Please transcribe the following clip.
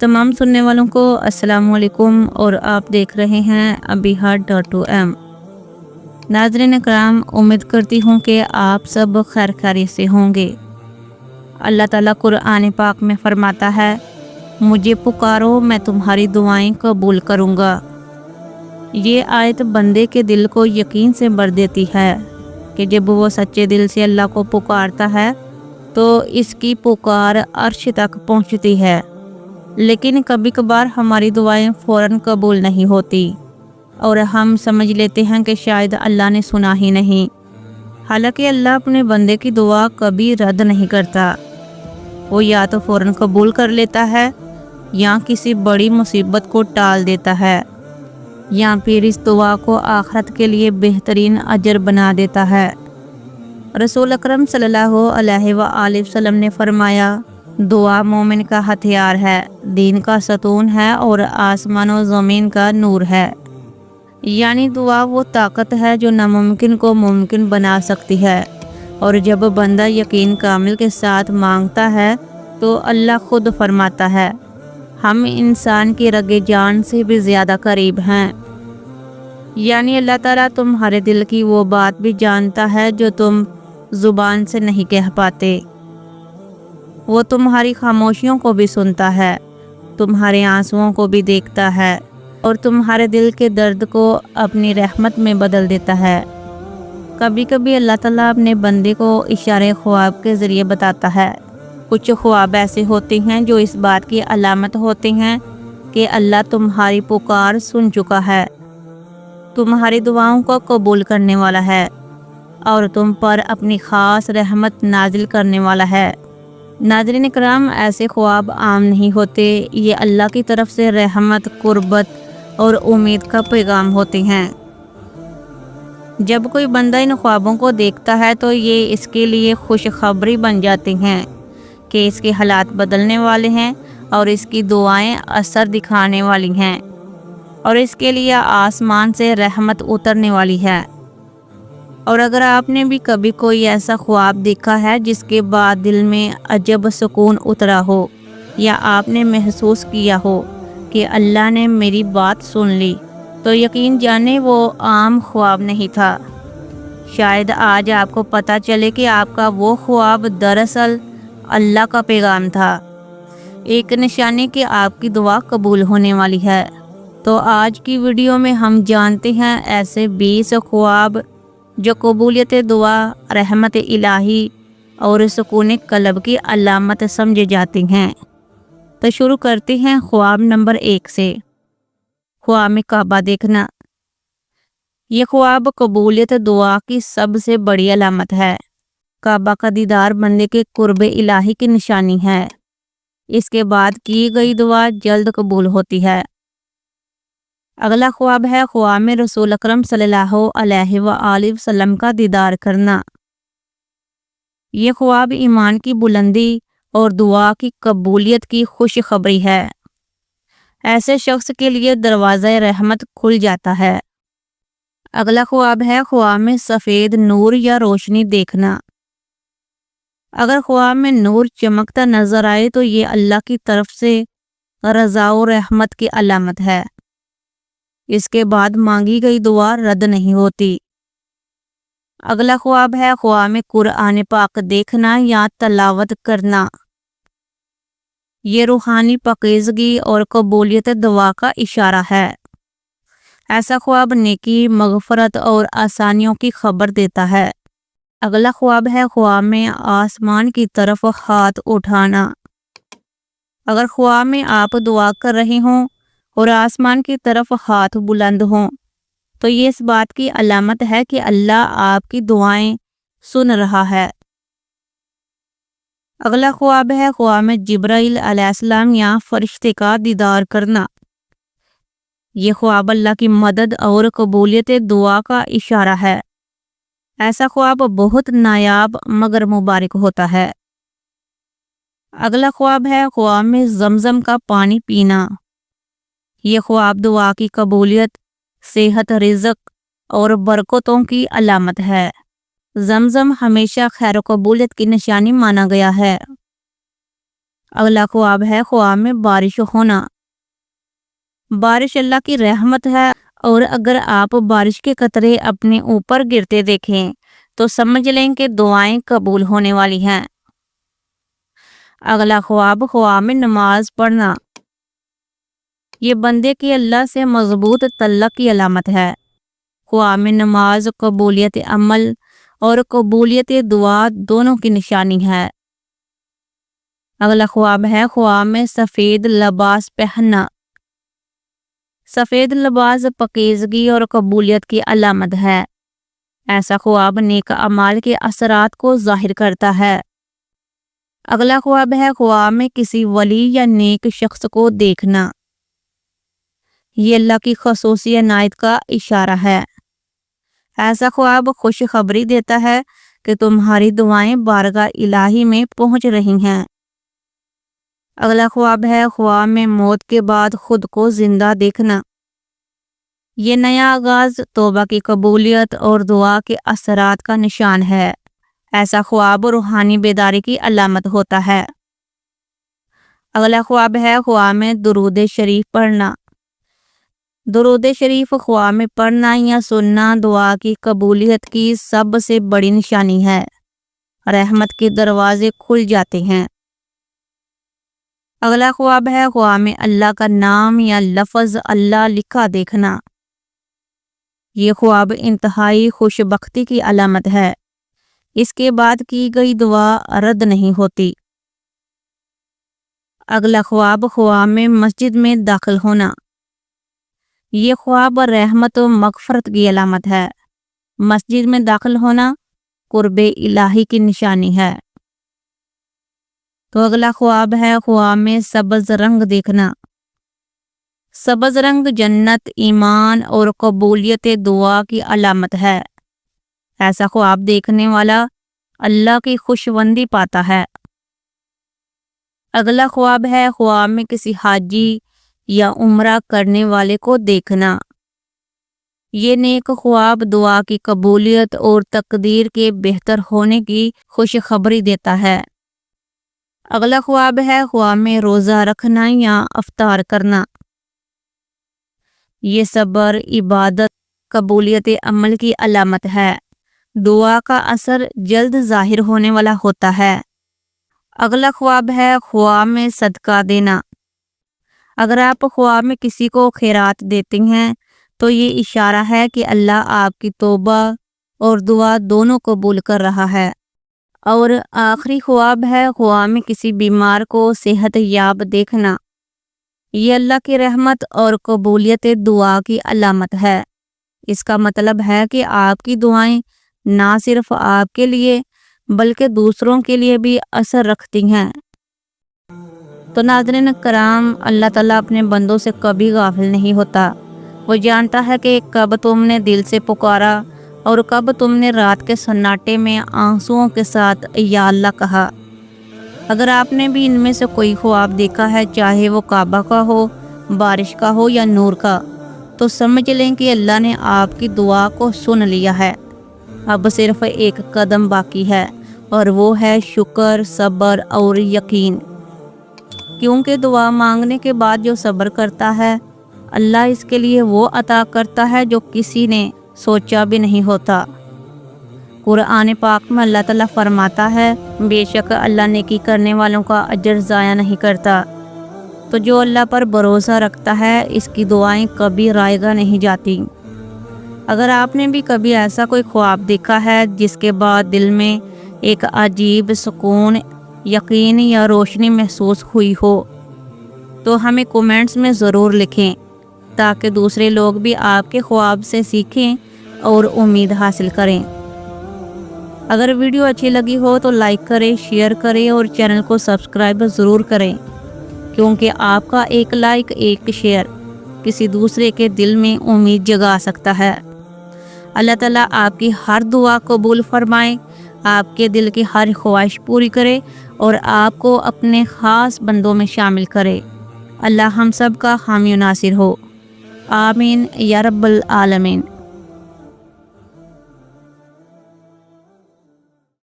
تمام سننے والوں کو السلام علیکم اور آپ دیکھ رہے ہیں abhihat.om۔ ناظرین اکرام، امید کرتی ہوں کہ آپ سب خیر خیریت سے ہوں گے۔ اللہ تعالیٰ قرآن پاک میں فرماتا ہے، مجھے پکارو میں تمہاری دعائیں قبول کروں گا۔ یہ آیت بندے کے دل کو یقین سے بھر دیتی ہے کہ جب وہ سچے دل سے اللہ کو پکارتا ہے تو اس کی پکار عرش تک پہنچتی ہے، لیکن کبھی کبھار ہماری دعائیں فوراً قبول نہیں ہوتی اور ہم سمجھ لیتے ہیں کہ شاید اللہ نے سنا ہی نہیں۔ حالانکہ اللہ اپنے بندے کی دعا کبھی رد نہیں کرتا، وہ یا تو فوراً قبول کر لیتا ہے یا کسی بڑی مصیبت کو ٹال دیتا ہے، یا پھر اس دعا کو آخرت کے لیے بہترین اجر بنا دیتا ہے۔ رسول اکرم صلی اللہ علیہ وآلہ وسلم نے فرمایا، دعا مومن کا ہتھیار ہے، دین کا ستون ہے اور آسمان و زمین کا نور ہے۔ یعنی دعا وہ طاقت ہے جو ناممکن کو ممکن بنا سکتی ہے، اور جب بندہ یقین کامل کے ساتھ مانگتا ہے تو اللہ خود فرماتا ہے، ہم انسان کی رگ جان سے بھی زیادہ قریب ہیں۔ یعنی اللہ تعالیٰ تمہارے دل کی وہ بات بھی جانتا ہے جو تم زبان سے نہیں کہہ پاتے۔ وہ تمہاری خاموشیوں کو بھی سنتا ہے، تمہارے آنسوؤں کو بھی دیکھتا ہے اور تمہارے دل کے درد کو اپنی رحمت میں بدل دیتا ہے۔ کبھی کبھی اللہ تعالیٰ اپنے بندے کو اشارے خواب کے ذریعے بتاتا ہے۔ کچھ خواب ایسے ہوتے ہیں جو اس بات کی علامت ہوتے ہیں کہ اللہ تمہاری پکار سن چکا ہے، تمہاری دعاؤں کو قبول کرنے والا ہے اور تم پر اپنی خاص رحمت نازل کرنے والا ہے۔ ناظرین کرام، ایسے خواب عام نہیں ہوتے، یہ اللہ کی طرف سے رحمت، قربت اور امید کا پیغام ہوتے ہیں۔ جب کوئی بندہ ان خوابوں کو دیکھتا ہے تو یہ اس کے لیے خوشخبری بن جاتے ہیں کہ اس کے حالات بدلنے والے ہیں اور اس کی دعائیں اثر دکھانے والی ہیں اور اس کے لیے آسمان سے رحمت اترنے والی ہے۔ اور اگر آپ نے بھی کبھی کوئی ایسا خواب دیکھا ہے جس کے بعد دل میں عجب سکون اترا ہو، یا آپ نے محسوس کیا ہو کہ اللہ نے میری بات سن لی، تو یقین جانے وہ عام خواب نہیں تھا۔ شاید آج آپ کو پتہ چلے کہ آپ کا وہ خواب دراصل اللہ کا پیغام تھا، ایک نشانی کہ آپ کی دعا قبول ہونے والی ہے۔ تو آج کی ویڈیو میں ہم جانتے ہیں ایسے 20 خواب جو قبولیت دعا، رحمت الہی اور سکون قلب کی علامت سمجھے جاتے ہیں۔ تو شروع کرتے ہیں خواب نمبر 1 سے۔ خواب میں کعبہ دیکھنا۔ یہ خواب قبولیت دعا کی سب سے بڑی علامت ہے۔ کعبہ کا دیدار بندے کے قرب الہی کی نشانی ہے۔ اس کے بعد کی گئی دعا جلد قبول ہوتی ہے۔ اگلا خواب ہے خواب میں رسول اکرم صلی اللہ علیہ وآلہ وسلم کا دیدار کرنا۔ یہ خواب ایمان کی بلندی اور دعا کی قبولیت کی خوشخبری ہے۔ ایسے شخص کے لیے دروازہ رحمت کھل جاتا ہے۔ اگلا خواب ہے خواب میں سفید نور یا روشنی دیکھنا۔ اگر خواب میں نور چمکتا نظر آئے تو یہ اللہ کی طرف سے رضا و رحمت کی علامت ہے۔ اس کے بعد مانگی گئی دعا رد نہیں ہوتی۔ اگلا خواب ہے خواب میں قرآن پاک دیکھنا یا تلاوت کرنا۔ یہ روحانی پاکیزگی اور قبولیت دعا کا اشارہ ہے۔ ایسا خواب نیکی، مغفرت اور آسانیوں کی خبر دیتا ہے۔ اگلا خواب ہے خواب میں آسمان کی طرف ہاتھ اٹھانا۔ اگر خواب میں آپ دعا کر رہے ہوں اور آسمان کی طرف ہاتھ بلند ہوں تو یہ اس بات کی علامت ہے کہ اللہ آپ کی دعائیں سن رہا ہے۔ اگلا خواب ہے خواب میں جبرائیل علیہ السلام یا فرشتے کا دیدار کرنا۔ یہ خواب اللہ کی مدد اور قبولیت دعا کا اشارہ ہے۔ ایسا خواب بہت نایاب مگر مبارک ہوتا ہے۔ اگلا خواب ہے خواب میں زمزم کا پانی پینا۔ یہ خواب دعا کی قبولیت، صحت، رزق اور برکتوں کی علامت ہے۔ زمزم ہمیشہ خیر و قبولیت کی نشانی مانا گیا ہے۔ اگلا خواب ہے خواب میں بارش ہونا۔ بارش اللہ کی رحمت ہے، اور اگر آپ بارش کے قطرے اپنے اوپر گرتے دیکھیں تو سمجھ لیں کہ دعائیں قبول ہونے والی ہیں۔ اگلا خواب خواب میں نماز پڑھنا۔ یہ بندے کی اللہ سے مضبوط تعلق کی علامت ہے۔ خواب میں نماز قبولیت عمل اور قبولیت دعا دونوں کی نشانی ہے۔ اگلا خواب ہے خواب میں سفید لباس پہننا۔ سفید لباس پاکیزگی اور قبولیت کی علامت ہے۔ ایسا خواب نیک اعمال کے اثرات کو ظاہر کرتا ہے۔ اگلا خواب ہے خواب میں کسی ولی یا نیک شخص کو دیکھنا۔ یہ اللہ کی خصوصی عنایت کا اشارہ ہے۔ ایسا خواب خوشخبری دیتا ہے کہ تمہاری دعائیں بارگاہ الہی میں پہنچ رہی ہیں۔ اگلا خواب ہے خواب میں موت کے بعد خود کو زندہ دیکھنا۔ یہ نیا آغاز، توبہ کی قبولیت اور دعا کے اثرات کا نشان ہے۔ ایسا خواب روحانی بیداری کی علامت ہوتا ہے۔ اگلا خواب ہے خواب میں درود شریف پڑھنا۔ درود شریف خواب میں پڑھنا یا سننا دعا کی قبولیت کی سب سے بڑی نشانی ہے۔ رحمت کے دروازے کھل جاتے ہیں۔ اگلا خواب ہے خواب میں اللہ کا نام یا لفظ اللہ لکھا دیکھنا۔ یہ خواب انتہائی خوش بختی کی علامت ہے۔ اس کے بعد کی گئی دعا رد نہیں ہوتی۔ اگلا خواب خواب میں مسجد میں داخل ہونا۔ یہ خواب رحمت و مغفرت کی علامت ہے۔ مسجد میں داخل ہونا قرب الہی کی نشانی ہے۔ تو اگلا خواب ہے خواب میں سبز رنگ دیکھنا۔ سبز رنگ جنت، ایمان اور قبولیت دعا کی علامت ہے۔ ایسا خواب دیکھنے والا اللہ کی خوشوندی پاتا ہے۔ اگلا خواب ہے خواب میں کسی حاجی یا عمرہ کرنے والے کو دیکھنا۔ یہ نیک خواب دعا کی قبولیت اور تقدیر کے بہتر ہونے کی خوشخبری دیتا ہے۔ اگلا خواب ہے خواب میں روزہ رکھنا یا افطار کرنا۔ یہ صبر، عبادت، قبولیت عمل کی علامت ہے۔ دعا کا اثر جلد ظاہر ہونے والا ہوتا ہے۔ اگلا خواب ہے خواب میں صدقہ دینا۔ اگر آپ خواب میں کسی کو خیرات دیتے ہیں تو یہ اشارہ ہے کہ اللہ آپ کی توبہ اور دعا دونوں قبول کر رہا ہے۔ اور آخری خواب ہے خواب میں کسی بیمار کو صحت یاب دیکھنا۔ یہ اللہ کی رحمت اور قبولیت دعا کی علامت ہے۔ اس کا مطلب ہے کہ آپ کی دعائیں نہ صرف آپ کے لیے بلکہ دوسروں کے لیے بھی اثر رکھتی ہیں۔ تو ناظرین کرام، اللہ تعالیٰ اپنے بندوں سے کبھی غافل نہیں ہوتا۔ وہ جانتا ہے کہ کب تم نے دل سے پکارا اور کب تم نے رات کے سناٹے میں آنسوؤں کے ساتھ یا اللہ کہا۔ اگر آپ نے بھی ان میں سے کوئی خواب دیکھا ہے، چاہے وہ کعبہ کا ہو، بارش کا ہو یا نور کا، تو سمجھ لیں کہ اللہ نے آپ کی دعا کو سن لیا ہے۔ اب صرف ایک قدم باقی ہے، اور وہ ہے شکر، صبر اور یقین۔ کیونکہ دعا مانگنے کے بعد جو صبر کرتا ہے، اللہ اس کے لیے وہ عطا کرتا ہے جو کسی نے سوچا بھی نہیں ہوتا۔ قرآن پاک میں اللہ تعالیٰ فرماتا ہے، بے شک اللہ نیکی کرنے والوں کا اجر ضائع نہیں کرتا۔ تو جو اللہ پر بھروسہ رکھتا ہے، اس کی دعائیں کبھی رائگاں نہیں جاتی۔ اگر آپ نے بھی کبھی ایسا کوئی خواب دیکھا ہے جس کے بعد دل میں ایک عجیب سکون، یقین یا روشنی محسوس ہوئی ہو، تو ہمیں کومنٹس میں ضرور لکھیں تاکہ دوسرے لوگ بھی آپ کے خواب سے سیکھیں اور امید حاصل کریں۔ اگر ویڈیو اچھی لگی ہو تو لائک کریں، شیئر کریں اور چینل کو سبسکرائب ضرور کریں، کیونکہ آپ کا ایک لائک، ایک شیئر کسی دوسرے کے دل میں امید جگا سکتا ہے۔ اللہ تعالیٰ آپ کی ہر دعا قبول فرمائے، آپ کے دل کی ہر خواہش پوری کرے اور آپ کو اپنے خاص بندوں میں شامل کرے۔ اللہ ہم سب کا حامی و ناصر ہو۔ آمین یا رب العالمین۔